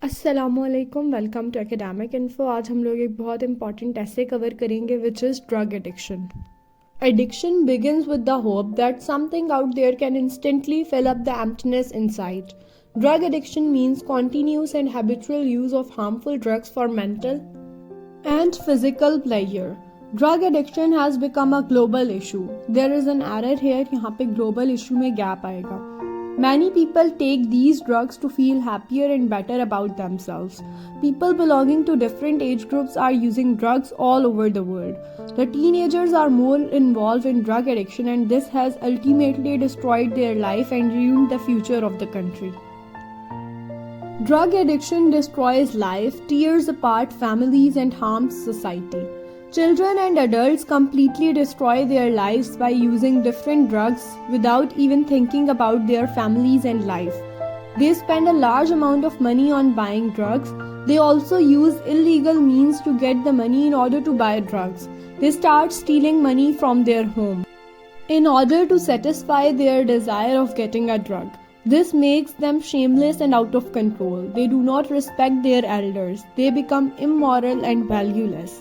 अस्सलामुअलैकुम, welcome to academic info. आज हम लोग एक बहुत इंपॉर्टेंट ऐसे कवर करेंगे which is drug addiction. Addiction begins with the hope that something out there can instantly fill up the emptiness inside. Drug addiction means continuous and habitual use of harmful drugs for mental and physical pleasure. Drug addiction has become a global issue. There is an error here, यहाँ पे global issue में gap आएगा. Many people take these drugs to feel happier and better about themselves. People belonging to different age groups are using drugs all over the world. The teenagers are more involved in drug addiction, and this has ultimately destroyed their life and ruined the future of the country. Drug addiction destroys life, tears apart families, and harms society. Children and adults completely destroy their lives by using different drugs without even thinking about their families and life. They spend a large amount of money on buying drugs. They also use illegal means to get the money in order to buy drugs. They start stealing money from their home in order to satisfy their desire of getting a drug. This makes them shameless and out of control. They do not respect their elders. They become immoral and valueless.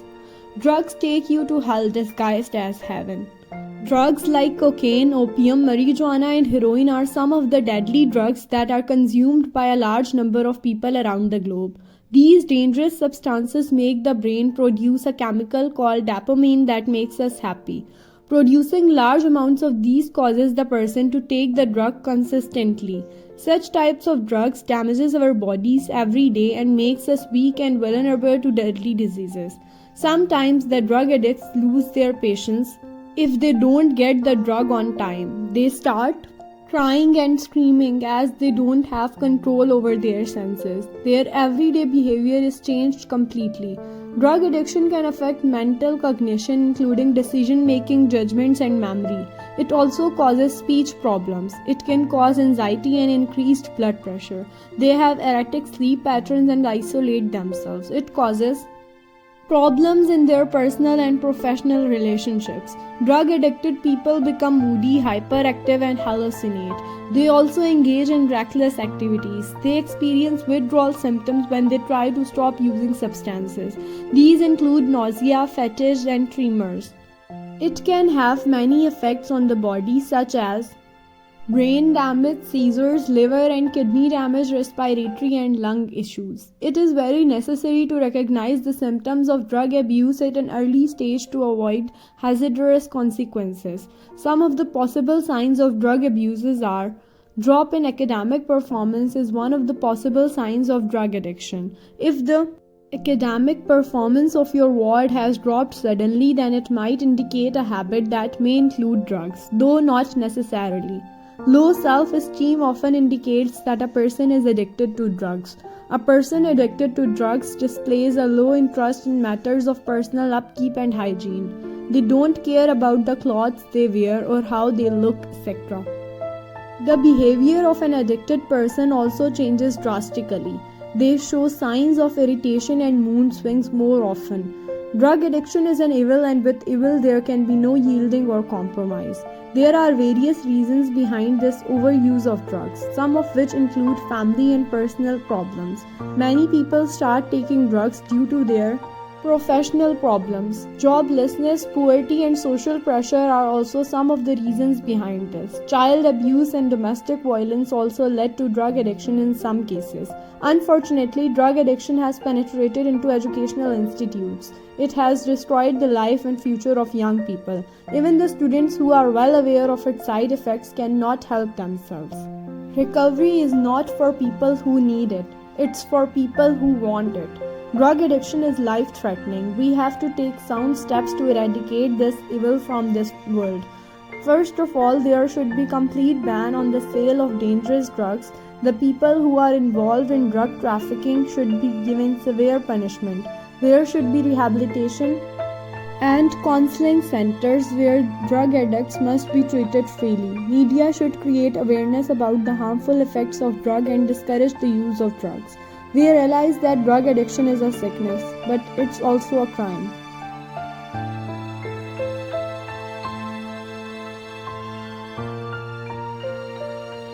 Drugs take you to hell disguised as heaven. Drugs like cocaine, opium, marijuana, and heroin are some of the deadly drugs that are consumed by a large number of people around the globe. These dangerous substances make the brain produce a chemical called dopamine that makes us happy. Producing large amounts of these causes the person to take the drug consistently. Such types of drugs damages our bodies every day and makes us weak and vulnerable to deadly diseases. Sometimes the drug addicts lose their patience if they don't get the drug on time. They start crying and screaming as they don't have control over their senses. Their everyday behavior is changed completely. Drug addiction can affect mental cognition, including decision making, judgments, and memory. It also causes speech problems. It can cause anxiety and increased blood pressure. They have erratic sleep patterns and isolate themselves. It causes problems in their personal and professional relationships. Drug addicted people become moody, hyperactive, and hallucinate. They also engage in reckless activities. They experience withdrawal symptoms when they try to stop using substances. These include nausea, fatigue, and tremors. It can have many effects on the body, such as brain damage, seizures, liver and kidney damage, respiratory and lung issues. It is very necessary to recognize the symptoms of drug abuse at an early stage to avoid hazardous consequences. Some of the possible signs of drug abuses are drop in academic performance is one of the possible signs of drug addiction. If the academic performance of your ward has dropped suddenly, then it might indicate a habit that may include drugs, though not necessarily. Low self-esteem often indicates that a person is addicted to drugs. A person addicted to drugs displays a low interest in matters of personal upkeep and hygiene. They don't care about the clothes they wear or how they look, etc. The behavior of an addicted person also changes drastically. They show signs of irritation and mood swings more often. Drug addiction is an evil, and with evil there can be no yielding or compromise. There are various reasons behind this overuse of drugs, some of which include family and personal problems. Many people start taking drugs due to their professional problems. Joblessness, poverty, and social pressure are also some of the reasons behind this. Child abuse and domestic violence also led to drug addiction in some cases. Unfortunately, drug addiction has penetrated into educational institutes. It has destroyed the life and future of young people. Even the students who are well aware of its side effects cannot help themselves. Recovery is not for people who need it. It's for people who want it. Drug addiction is life-threatening. We have to take sound steps to eradicate this evil from this world. First of all, there should be complete ban on the sale of dangerous drugs. The people who are involved in drug trafficking should be given severe punishment. There should be rehabilitation and counseling centers where drug addicts must be treated freely. Media should create awareness about the harmful effects of drugs and discourage the use of drugs. We realize that drug addiction is a sickness, but it's also a crime.